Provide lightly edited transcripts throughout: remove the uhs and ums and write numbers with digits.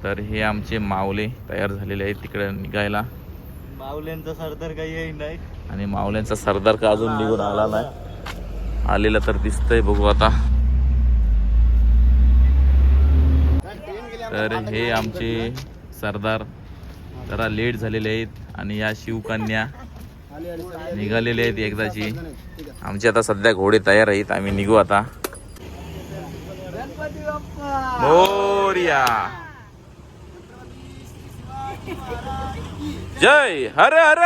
तर हे आमचे मावले तयार झालेले आहेत तिकडे निघायला. मावल्यांचा सरदार काही नाही आणि मावल्यांचा सरदार का अजून निघून आला नाही. आलेला तर दिसतंय, बघू आता. तर हे आमचे सरदार जरा लेट झालेले आहेत आणि या शिवकन्या निघालेले आहेत एकदाची. आमचे आता सध्या घोडे तयार आहेत, आम्ही निघू आता. मोरया जय हर हर.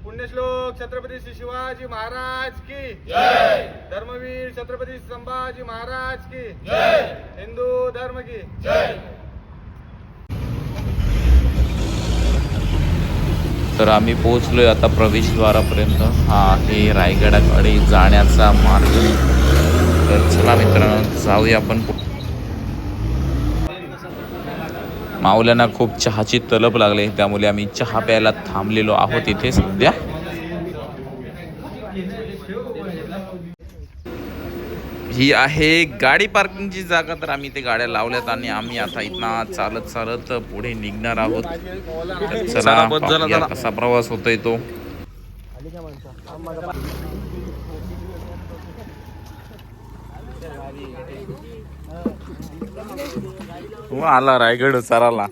पुण्यश्लोक छत्रपती श्री शिवाजी महाराज की जय. धर्मवीर छत्रपती संभाजी महाराज की जय. हिंदू धर्म की जय. तर आम्ही पोहोचलोय आता प्रवेशद्वारापर्यंत. हा आहे रायगडाकडे जाण्याचा मार्ग. तर चला मित्रांनो, जाऊया आपण. माऊल्यांना खूप चहाची तलब लागली, त्यामुळे आम्ही चहा प्यायला थांबलेलो आहोत इथे सध्या. ही आहे गाडी पार्किंगची जागा. तर आम्ही इथे गाड्या लावल्यात आणि आम्ही आता इथनं चालत चालत पुढे निघणार आहोत. चला पाहूया कसा प्रवास होतोय तो. आला रायगड चाराला.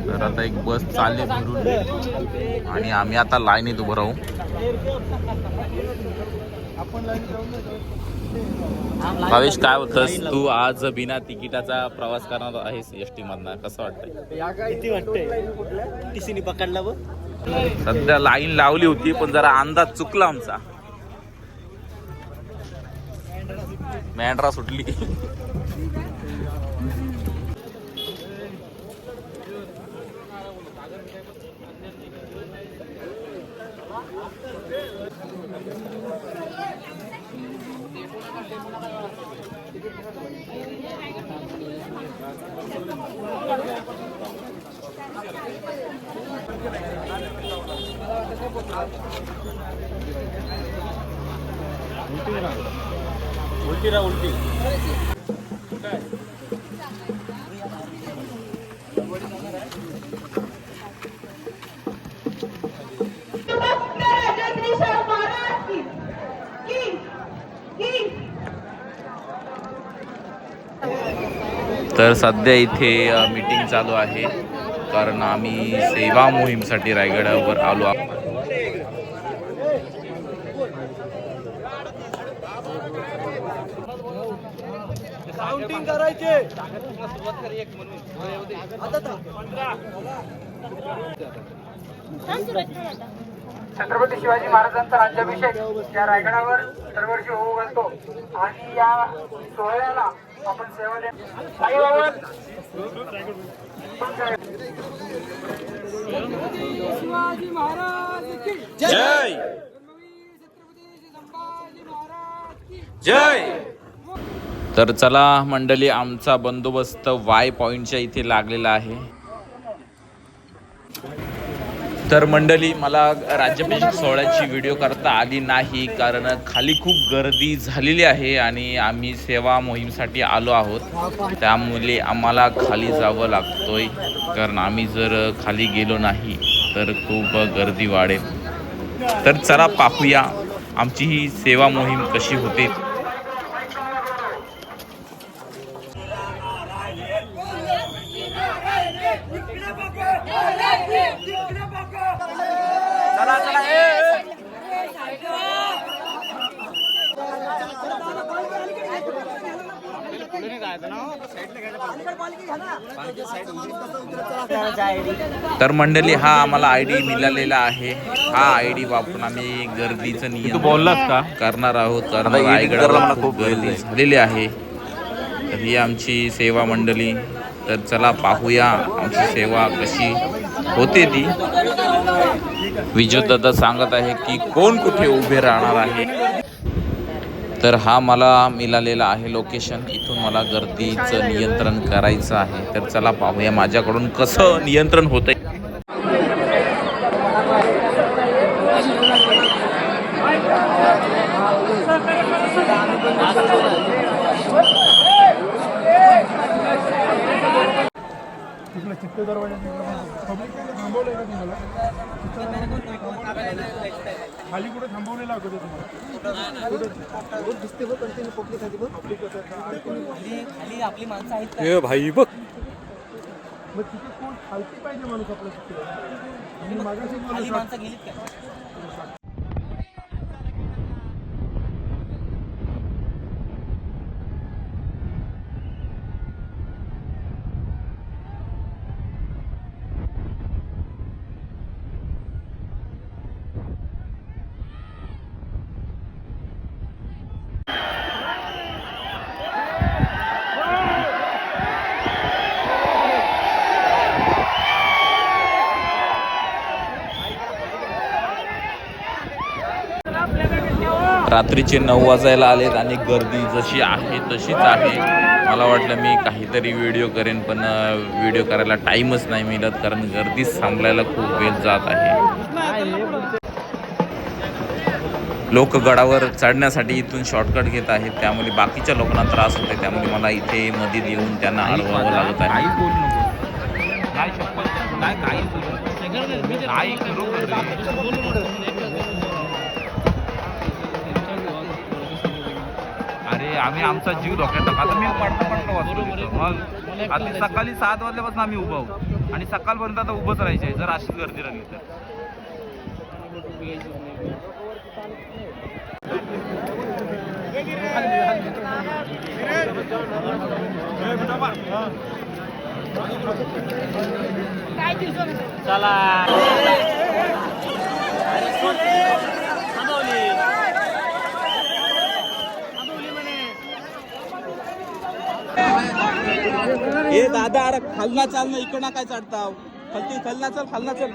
तर आता एक बस चालली भरून आणि आम्ही आता लाईनीत उभं राहू. भावेश, काय होतंस तू आज बिना तिकिटाचा प्रवास करणार आहेस एसटी मधनं, कसं वाटतंय? किती वाटतंय? टीसीने पकडला बघ. सध्या लाईन लावली होती पण जरा अंदाज चुकला आमचा. मेंढरा सुटली. उलटी. तर सध्या इथे मीटिंग चालू आहे, कारण आम्ही सेवा मोहीमसाठी रायगडावर आलो आहोत. काउंटिंग करायचे. छत्रपती शिवाजी महाराजांचा राज्याभिषेक या रायगडावर दरवर्षी होऊ घालतो आणि या सोहळ्याला आपण सेवा द्या. शिवाजी महाराज की जय. छत्रपती संभाजी महाराज की जय. तर चला मंडळी, आमचा बंदोबस्त वाय पॉइंटच्या इथे लागलेला आहे. तर मंडळी, मला राज्याभिषेक सोहळ्याची व्हिडिओ करता आली नाही, कारण खाली खूप गर्दी झालेली आहे आणि आम्ही सेवा मोहीमसाठी आलो आहोत. त्यामुळे आम्हाला खाली जावं लागतोय, कारण आम्ही जर खाली गेलो नाही तर खूप गर्दी वाढेल. तर चला पाहूया आमची ही सेवा मोहीम कशी होते. तर मंडळी, हा आम्हाला आयडी मिळालेला आहे. हा आयडी वापरून आम्ही गर्दीचं नियंत्रण करणार आहोत, कारण रायगडाला खूप गर्दी झालेली आहे. तर ही आमची सेवा मंडळी. तर चला पाहूया आमची सेवा कशी होते ती. विजयदादा सांगत आहे की कोण कुठे उभे राहणार आहे. तर हा मला मिळालेला आहे लोकेशन. इथून मला गर्दीचं नियंत्रण करायचं आहे. तर चला पाहूया माझ्याकडून कसं नियंत्रण होतंय. खाली कुठे थांबवलेला होतं तुम्हाला भाई बघ मग तिथे कोण खालती पाहिजे माणूस आपल्या मागाशी रात्रीचे 9 वाजायला आलेत आणि गर्दी जशी आहे तशीच आहे. मला वाटलं मी काहीतरी व्हिडिओ करेन, पण व्हिडिओ करायला टाईमच नाही मिळत, कारण गर्दीच थांबलायला खूप वेळ जात आहे. लोक गडावर चढण्यासाठी इथून शॉर्टकट घेत आहेत, त्यामुळे बाकीच्या लोकांना त्रास होते. त्यामुळे मला इथे मध्ये येऊन त्यांना अडवावं लागत आहे. अरे आम्ही आमचा जीव धोक्यात टाकला. आता मी पडतो वाचलो मग आधी सकाळी 7 वाजल्यापासून आम्ही उभा आहोत आणि सकाळपर्यंत आता उभंच राहायचं आहे जर अशीच गर्दी राहिली तर. ए दादा, अरे खालना चाल ना, इकडं काय चढताव? खालना चल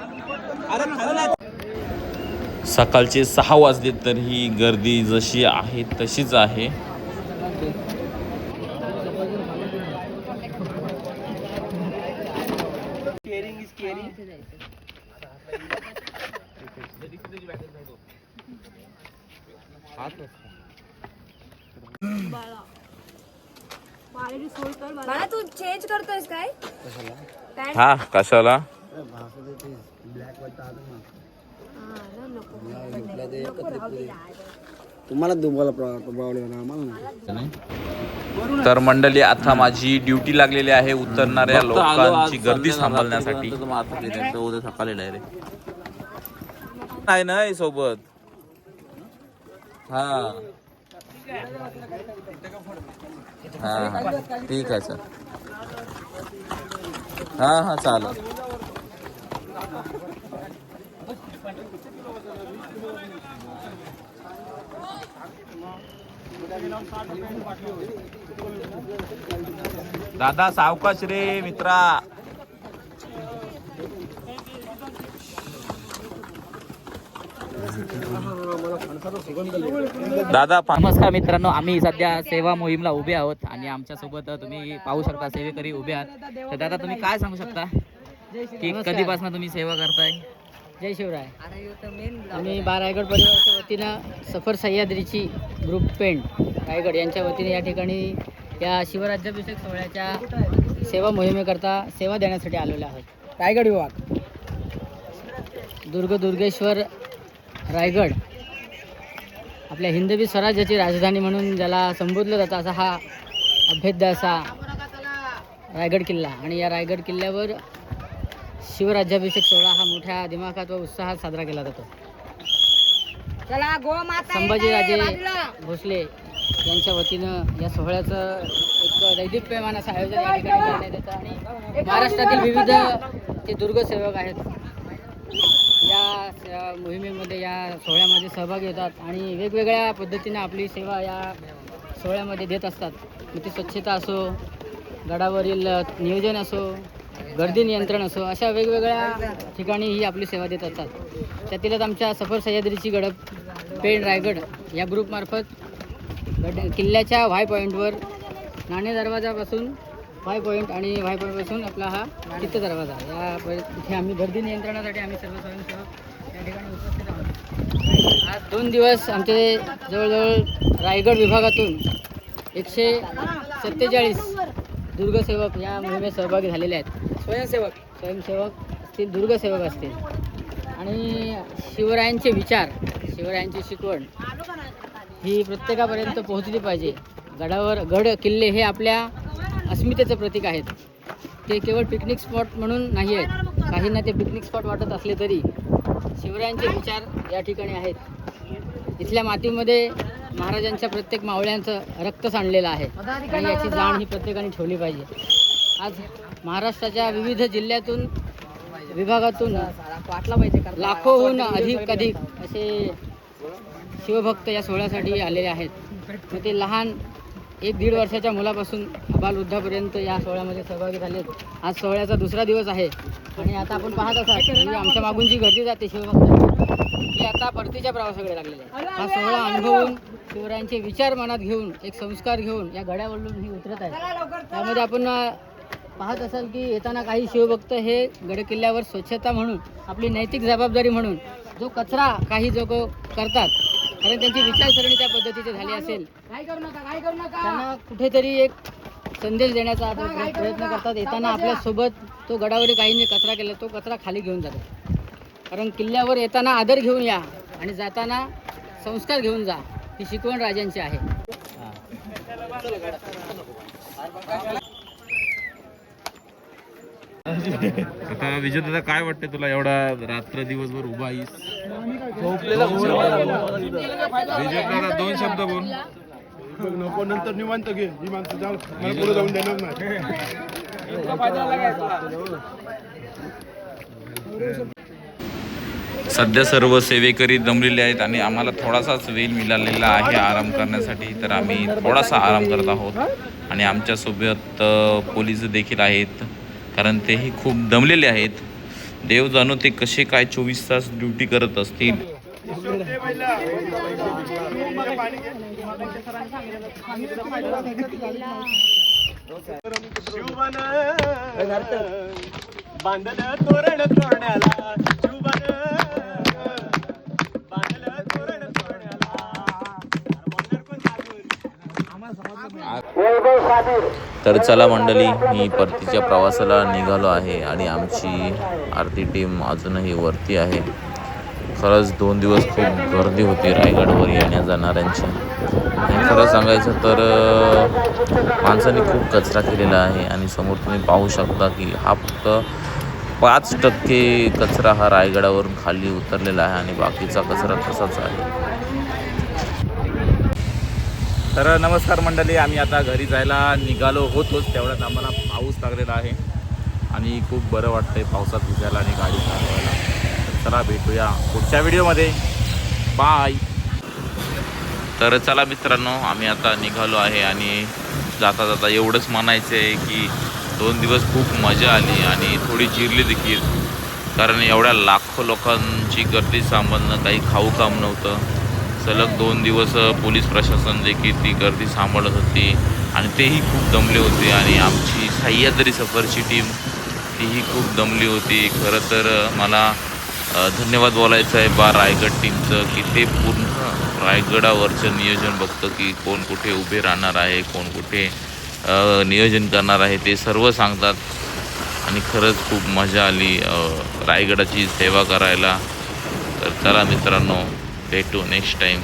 अरे खालना. सकाळचे 6 वाजले तरी गर्दी जशी आहे तशीच आहे. मला तू चेंज करतोयस काय? हा कशाला? तुम्हाला दुबाला प्रॉब्लेम आम्हाला. तर मंडळी, आता माझी ड्युटी लागलेली आहे उतरणाऱ्या लोकांची गर्दी सांभाळण्यासाठी. उद्या सकाळी डायरेक्ट आहे ना सोबत. हा हा ठीक आहे सर. हा चालेल. दादा सावकाश रे मित्रा. दादा नमस्कार मित्रांनो, आम्ही सध्या सेवा मोहीमला उभे आहोत आणि आमच्यासोबत तुम्ही पाहू शकता सेवेकरी उभे आहात. तर दादा तुम्ही काय सांगू शकता की कधीपासून तुम्ही सेवा करताय? जय शिवराय. आम्ही रायगड परिवाराच्या वतीनं सफर सह्याद्रीची ग्रुप पेंट रायगड यांच्या वतीने या ठिकाणी या शिवराज्याभिषेक सोहळ्याच्या सेवा मोहिमेकरता सेवा देण्यासाठी आलेलो आहोत. रायगड विभाग दुर्गेश्वर रायगड आपल्या हिंदवी स्वराज्याची राजधानी म्हणून ज्याला संबोधलं जातं, असा हा अभेद्य असा रायगड किल्ला. आणि या रायगड किल्ल्यावर शिवराज्याभिषेक सोहळा हा मोठ्या दिमाखात व उत्साहात साजरा केला जातो. संभाजीराजे भोसले यांच्या वतीनं या सोहळ्याचं एक दैदिप्यमान असं आयोजन या ठिकाणी करण्यात येतं आणि महाराष्ट्रातील विविध जे दुर्गसेवक आहेत या मोहिमेमध्ये या सोहळ्यामध्ये सहभागी होतात आणि वेगवेगळ्या पद्धतीने आपली सेवा या सोहळ्यामध्ये देत असतात. मग ती स्वच्छता असो, गडावरील नियोजन असो, गर्दी नियंत्रण असो, अशा वेगवेगळ्या ठिकाणी ही आपली सेवा देत असतात. त्यातीलच आमच्या सफर सह्याद्रीची गड पेण रायगड या ग्रुपमार्फत किल्ल्याच्या व्हाय पॉईंटवर नाणे दरवाजापासून व्हाय पॉईंट आणि व्हाय पॉईंटपासून आपला हा चित्त दरवाजा या इथे आम्ही गर्दी नियंत्रणासाठी आम्ही सर्व स्वयंसेवक या ठिकाणी उपस्थित आहोत. आज 2 दिवस आमचे जवळजवळ रायगड विभागातून 147 दुर्गसेवक या मोहिमेत सहभागी झालेले आहेत. स्वयंसेवक असतील, दुर्गसेवक असतील. आणि शिवरायांचे विचार, शिवरायांची शिकवण ही प्रत्येकापर्यंत पोहोचली पाहिजे. गड किल्ले हे आपल्या अस्मितेचं प्रतीक आहेत. ते केवळ पिकनिक स्पॉट म्हणून नाही आहेत. काहींना ते पिकनिक स्पॉट वाटत असले तरी शिवरायांचे विचार या ठिकाणी आहेत. इथल्या मातीमध्ये महाराजांच्या प्रत्येक मावळ्यांचं रक्त सांडलेलं आहे आणि याची जाण ही प्रत्येकाने ठेवली पाहिजे. आज महाराष्ट्राच्या विविध जिल्ह्यातून, विभागातून लाखोहून अधिक असे शिवभक्त या सोहळ्यासाठी आलेले आहेत. मग ते लहान 1-1.5 वर्षाच्या मुलापासून बालवृद्धापर्यंत या सोहळ्यामध्ये सहभागी झालेत. आज सोहळ्याचा दुसरा दिवस आहे आणि आता आपण पाहत असाल की आमच्या मागून जी गर्दी जाते शिवभक्तांची, ही आता परतीच्या प्रवासाकडे लागलेली आहे. हा सोहळा अनुभवून, शिवरायांचे विचार मनात घेऊन, एक संस्कार घेऊन या गड्यावरून ही उतरत आहे. त्यामध्ये आपण पाहत असाल की येताना काही शिवभक्त हे गडकिल्ल्यावर स्वच्छता म्हणून, आपली नैतिक जबाबदारी म्हणून जो कचरा काही लोक करतात, कारण त्यांची विचारसरणी त्या पद्धतीची झाली असेल, त्यांना कुठेतरी एक संदेश देण्याचा प्रयत्न करतात. येताना आपल्यासोबत तो गडावरील काहींनी कचरा केला, तो कचरा खाली घेऊन जातो. कारण किल्ल्यावर येताना आदर घेऊन या आणि जाताना संस्कार घेऊन जा, ही शिकवण राजांची आहे. आता विजय दादा, काय वाटतं तुला, एवढा रात्र दिवसभर उभा आहेस? विजय दादा, 2 शब्द बोल. नको, नंतर निवांत घे. ही माणसं जाऊ, मला पुढे जाऊन देणार नाही. सध्या सर्व सेवेकरी दमलेले आहेत आणि आम्हाला थोडासाच वेळ मिळालेला आहे आराम करण्यासाठी, तर आम्ही थोडासा आराम करत आहोत. आणि आमच्यासोबत पोलीस देखील आहेत, कारण तेही खूप दमलेले आहेत. देव जाणो ते कसे काय 24 तास ड्युटी करत असतील. बांधलं तोरण तोरण्याला, बांधलं तोरण तर चला मंडळी, मी परतीच्या प्रवासाला निघालो आहे आणि आमची आरती टीम अजूनही वरती आहे. खरंच 2 दिवस खूप गर्दी होती रायगडवर येण्या जाणाऱ्यांची. आणि खरं सांगायचं तर माणसाने खूप कचरा केलेला आहे आणि समोर तुम्ही पाहू शकता की हा फक्त 5% कचरा हा रायगडावरून खाली उतरलेला आहे आणि बाकीचा कचरा तसाच आहे. तर नमस्कार मंडळी, आम्ही आता घरी जायला निघालो होतोच, तेवढ्यात आम्हाला पाऊस लागलेला आहे आणि खूप बरं वाटतंय पावसात भिजायला आणि गाडी चालवायला. चला भेटूया पुढच्या व्हिडिओमध्ये. बाय. तर चला मित्रांनो, आम्ही आता निघालो आहे आणि जाता जाता एवढंच म्हणायचं आहे की 2 दिवस खूप मजा आली आणि थोडी जिरली देखील, कारण एवढ्या लाखो लोकांची गर्दी सांभाळणं काही खाऊ काम नव्हतं. सलग 2 दिवस पोलीस प्रशासन देखील ती गर्दी सांभाळत होती आणि तेही खूप दमले होते. आणि आमची सह्याद्री सफरची टीम तीही खूप दमली होती. खरं तर मला धन्यवाद बोलायचं आहे रायगड टीमचं, की ते पूर्ण रायगडावरचं नियोजन बघतं की कोण कुठे उभे राहणार आहे, कोण कुठे नियोजन करणार आहे, ते सर्व सांगतात. आणि खरंच खूप मजा आली रायगडाची सेवा करायला. तर चला मित्रांनो, भेटू नेक्स्ट टाईम.